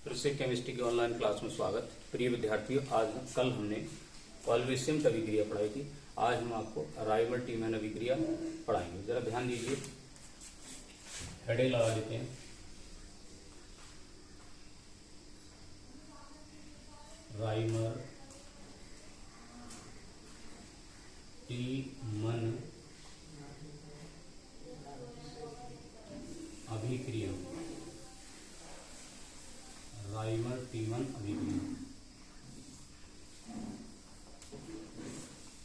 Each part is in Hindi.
फिर से केमिस्ट्री की ऑनलाइन क्लास में स्वागत। प्रिय विद्यार्थियों, कल हमने कॉल्वेशियम अभिक्रिया पढ़ाई थी। आज हम आपको राइमर टीमैन अभिक्रिया पढ़ाएंगे। जरा ध्यान दीजिए, हेडिंग लगा देते हैं। राइमर टीमैन अभिक्रिया, राइमर टीमैन अभिक्रिया।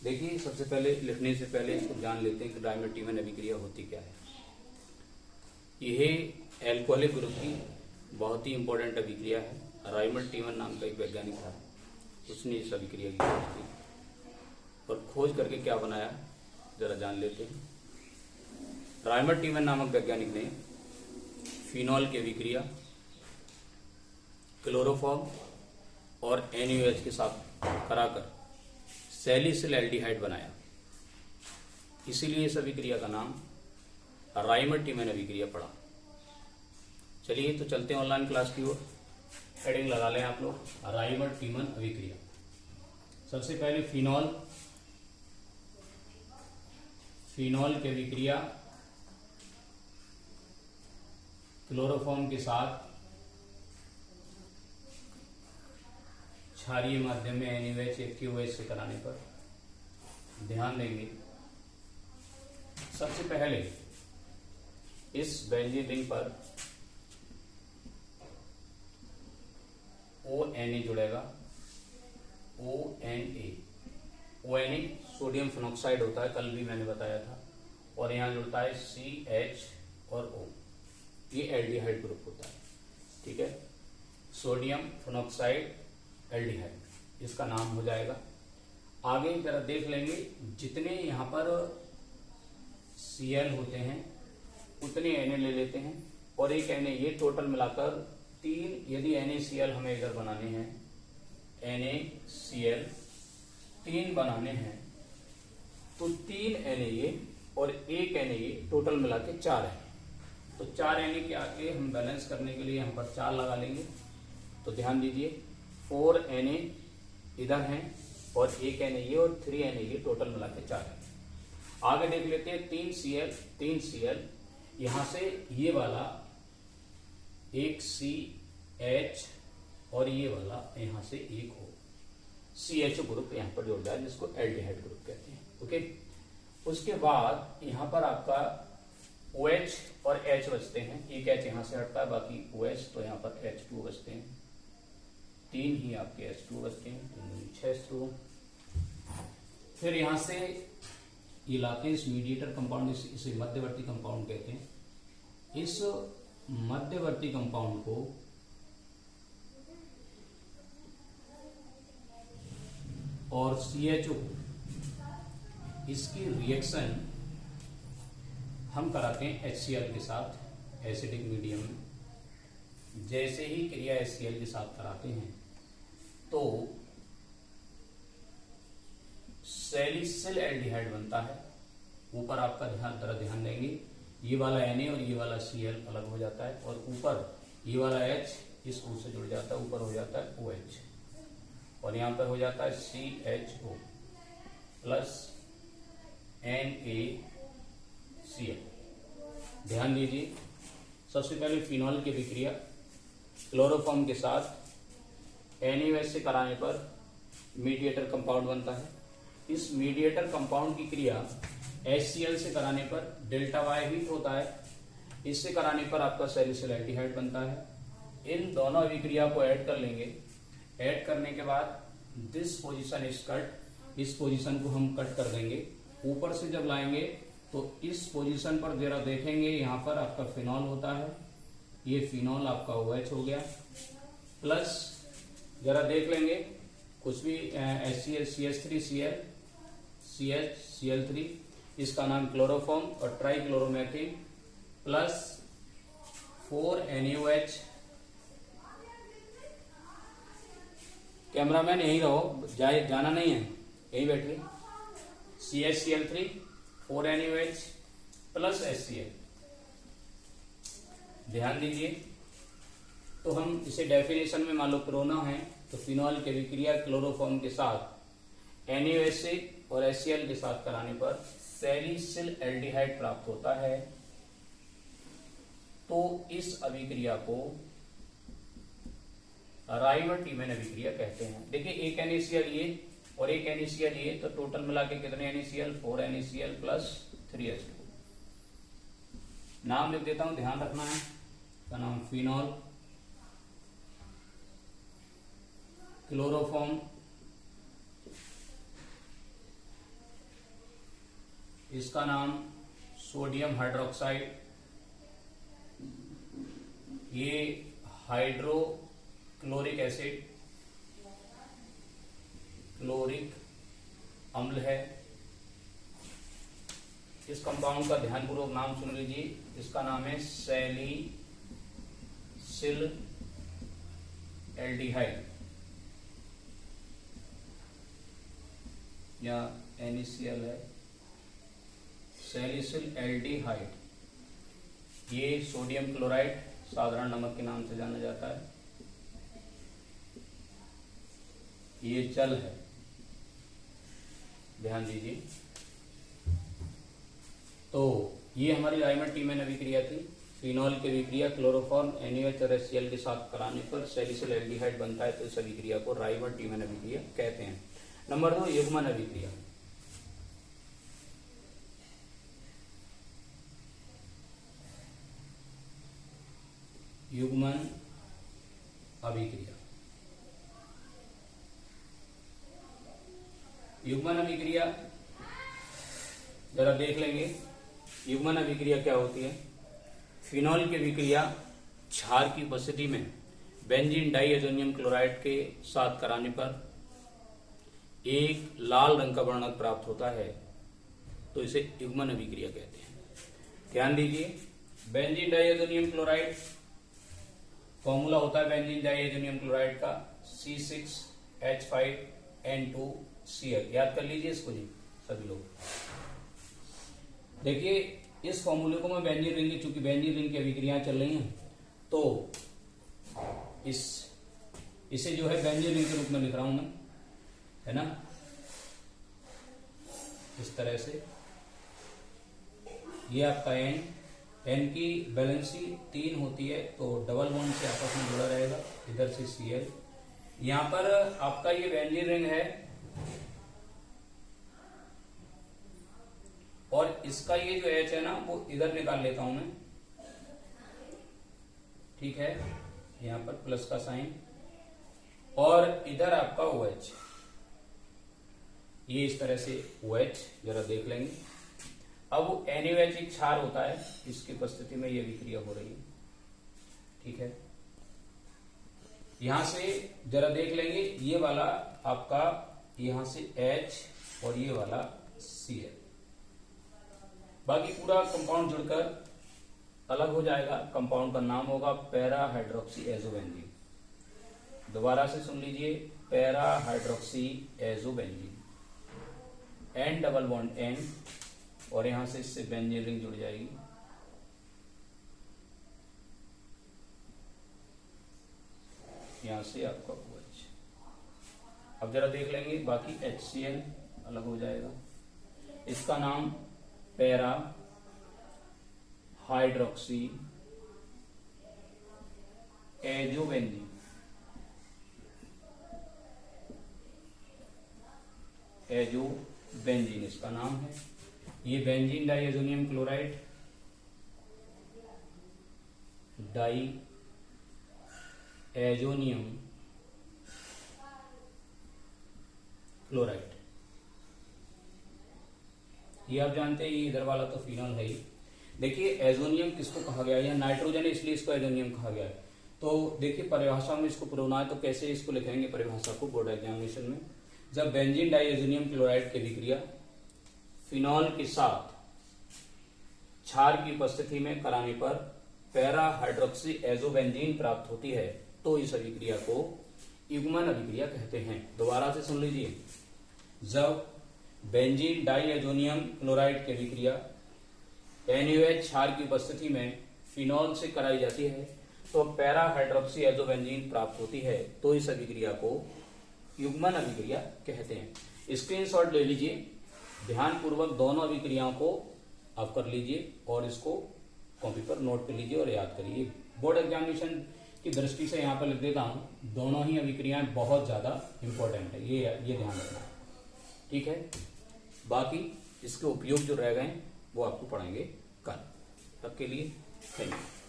देखिए, सबसे पहले लिखने से पहले इसको जान लेते हैं कि राइमर टीमैन अभिक्रिया होती क्या है। यह एल्कोहलिक ग्रुप की बहुत ही इंपॉर्टेंट अभिक्रिया है। राइमर टीमैन नाम का एक वैज्ञानिक था, उसने इस अभिक्रिया की खोज की और खोज करके क्या बनाया जरा जान लेते हैं। राइमर टीमैन नामक वैज्ञानिक ने फिनॉल की अभिक्रिया क्लोरोफॉर्म और NaOH के साथ कराकर सैलिसिल एल्डिहाइड बनाया। इसीलिए इस अभिक्रिया का नाम राइमर टीमैन अभिक्रिया पड़ा। चलिए तो चलते हैं ऑनलाइन क्लास की ओर। हेडिंग लगा लें आप लोग, राइमर टीमैन अभिक्रिया। सबसे पहले फिनॉल की अभिक्रिया क्लोरोफॉर्म के साथ क्षारीय माध्यम में NaOH AQOH से कराने पर ध्यान देंगे। सबसे पहले इस बेंजीन रिंग पर ONA जुड़ेगा। ONA सोडियम फिनॉक्साइड होता है, कल भी मैंने बताया था। और यहाँ जुड़ता है CH और O, ये एल्डिहाइड ग्रुप होता है। ठीक है, सोडियम फिनॉक्साइड एल्डिहाइड, इसका नाम हो जाएगा। आगे जरा देख लेंगे, जितने यहाँ पर Cl होते हैं उतने Na ले लेते हैं और एक Na, ये टोटल मिलाकर 3। यदि NaCl हमें इधर बनाने हैं, NaCl 3 बनाने हैं तो 3 Na और एक Na, टोटल मिला के 4 है। तो 4 Na के आगे हम बैलेंस करने के लिए यहाँ पर 4 लगा लेंगे। तो ध्यान दीजिए, 4 Na इधर हैं और एक Na और 3 Na, टोटल मिला के 4 है। आगे देख लेते हैं, 3 Cl, यहां से ये वाला एक CH और ये वाला यहां से एक हो, CH ग्रुप यहां पर जुड़ जाए, जिसको एल्डिहाइड ग्रुप कहते हैं। ओके, उसके बाद यहां पर आपका OH और H बचते हैं। एक H यहां से हटता है, बाकी OH, तो यहां पर H2 बचते हैं। 3 ही आपके H2 बचते हैं, 6 H2। फिर यहां से ये लाते हैं इस मीडिएटर कंपाउंड, इसे मध्यवर्ती कंपाउंड कहते हैं। इस मध्यवर्ती कंपाउंड को और CHO, इसकी रिएक्शन हम कराते हैं HCl के साथ एसिडिक मीडियम में। जैसे ही क्रिया HCl के साथ कराते हैं तो सैलिसिल एल्डिहाइड बनता है। ऊपर आपका ध्यान देंगे, ये वाला Na और ये वाला Cl अलग हो जाता है और ऊपर ये वाला H इस O से जुड़ जाता है, ऊपर हो जाता है OH और यहाँ पर हो जाता है CHO प्लस NaCl। ध्यान दीजिए, सबसे पहले फिनॉल की अभिक्रिया क्लोरोफॉर्म के साथ NaOH से कराने पर मीडिएटर कंपाउंड बनता है। इस मीडिएटर कंपाउंड की क्रिया HCl से कराने पर डेल्टा Y हीट होता है। इससे कराने पर आपका सैलिसिल एल्डिहाइड बनता है। इन दोनों अभिक्रिया को ऐड कर लेंगे। ऐड करने के बाद दिस पोजीशन इज कट, इस पोजीशन को हम कट कर देंगे। ऊपर से जब लाएंगे तो इस पोजीशन पर जरा देखेंगे, यहाँ पर आपका फिनॉल होता है, ये फिनॉल आपका OH हो गया। प्लस जरा देख लेंगे, कुछ भी HCl CH3Cl CH इसका नाम क्लोरोफॉर्म और ट्राइक्लोरोमेथिन प्लस 4 NaOH। कैमरामैन यहीं रहो, जाना नहीं है, यहीं बैठिए। CHCl3 4 NaOH plus HCl। ध्यान दीजिए, तो हम इसे डेफिनेशन में मान लो प्रोना है तो फिनॉल की अभिक्रिया क्लोरोफॉर्म के साथ NaOH और HCl के साथ कराने पर सैलिसिल एल्डिहाइड प्राप्त होता है। तो इस अभिक्रिया को राइवरटीमन अभिक्रिया कहते हैं। देखिए एक NaCl ये और एक NaCl ये, तो टोटल मिला के कितने NaCl, 4 NaCl प्लस 3H2। नाम लिख देता हूं, ध्यान रखना है। इसका नाम फिनॉल, क्लोरोफॉर्म, इसका नाम सोडियम हाइड्रोक्साइड, ये हाइड्रोक्लोरिक एसिड, क्लोरिक अम्ल है। इस कंपाउंड का ध्यानपूर्वक नाम सुन लीजिए, इसका नाम है सैलिसिल एल्डिहाइड या NaCl है, सैलिसिल एल्डिहाइड। ये सोडियम क्लोराइड साधारण नमक के नाम से जाना जाता है। ये जल है, ध्यान दीजिए। तो ये हमारी राइवरटीमन अभिक्रिया थी। फिनॉल की अभिक्रिया क्लोरोफॉर्म NaOH और HCl के साथ कराने पर सैलिसिल एल्डिहाइड बनता है, तो इस अभिक्रिया को राइवरटीमन अभिक्रिया कहते हैं। नंबर 2 युग्मन अभिक्रिया। युग्मन अभिक्रिया, युग्मन अभिक्रिया जरा देख लेंगे। युग्मन अभिक्रिया क्या होती है? फिनॉल की अभिक्रिया क्षार की उपस्थिति में बेंजीन डाइएजोनियम क्लोराइड के साथ कराने पर एक लाल रंग का वर्णक प्राप्त होता है, तो इसे युग्मन अभिक्रिया कहते हैं। ध्यान दीजिए, बेंजीन डाइएजोनियम क्लोराइड फॉर्मूला होता है बेंजीन डाइएजोनियम क्लोराइड का C6H5N2Cl। याद कर लीजिए इसको जी सभी लोग। देखिए इस फॉर्मूले को मैं बेंजीन रिंग, चूंकि बेंजीन रिंग की अभिक्रियाएं चल रही हैं तो इसे जो है बेंजीन रिंग के रूप में लिख रहा हूं मैं, है ना, इस तरह से। ये आपका N की वैलेंसी 3 होती है तो डबल बॉन्ड से आपस में जुड़ा रहेगा, इधर से Cl। यहां पर आपका ये बेंजीन रिंग है और इसका ये जो H है ना वो इधर निकाल लेता हूं मैं, ठीक है, यहां पर प्लस का साइन, और इधर आपका OH, ये इस तरह से OH जरा देख लेंगे। अब NaOH एक क्षार होता है, इसकी उपस्थिति में ये अभिक्रिया हो रही है, ठीक है। यहां से जरा देख लेंगे, ये वाला आपका यहां से H और ये वाला Cl, बाकी पूरा कंपाउंड जुड़कर अलग हो जाएगा। कंपाउंड का नाम होगा पैरा हाइड्रोक्सी एजोबेंजीन। दोबारा से सुन लीजिए, para hydroxy azobenzene, N double bond N, और यहां से इससे बेंजीन रिंग जुड़ जाएगी। यहां से आपका OH। अब जरा देख लेंगे, बाकी HCl अलग हो जाएगा। इसका नाम पैरा हाइड्रोक्सी एजोबेंजीन, एजोबेंजीन इसका नाम है। ये benzene diazonium chloride, diazonium chloride, ये आप जानते हैं, ये इधर वाला तो फिनॉल है ही। देखिए एजोनियम किसको कहा गया है? यह नाइट्रोजन है इसलिए इसको एजोनियम कहा गया है। तो देखिए परिभाषा में इसको प्रोना है, तो कैसे इसको लिखेंगे परिभाषा को बोर्ड एग्जामिनेशन में? जब बेंजीन डाइएजोनियम क्लोराइड की अभिक्रिया फिनॉल के साथ क्षार की उपस्थिति में कराने पर पैरा हाइड्रोक्सी एजोबेंजीन प्राप्त होती है, तो इस अभिक्रिया को युग्मन अभिक्रिया कहते हैं। दोबारा से सुन लीजिए, जब बेंजीन डाइएजोनियम क्लोराइड की अभिक्रिया NaOH क्षार की उपस्थिति में फिनॉल से कराई जाती है तो पैरा हाइड्रोक्सी एजोबेंजीन प्राप्त होती है, तो इस अभिक्रिया को युग्मन अभिक्रिया कहते हैं। स्क्रीनशॉट ले लीजिए, ध्यानपूर्वक दोनों अभिक्रियाओं को आप कर लीजिए और इसको कॉपी पर नोट कर लीजिए और याद करिए। बोर्ड एग्जामिनेशन की दृष्टि से यहाँ पर लिख देता हूँ, दोनों ही अभिक्रियाएं बहुत ज्यादा इंपॉर्टेंट है, ये ध्यान रखना, ठीक है। बाकी इसके उपयोग जो रह गए वो आपको पढ़ाएंगे कल। तब के लिए थैंक यू।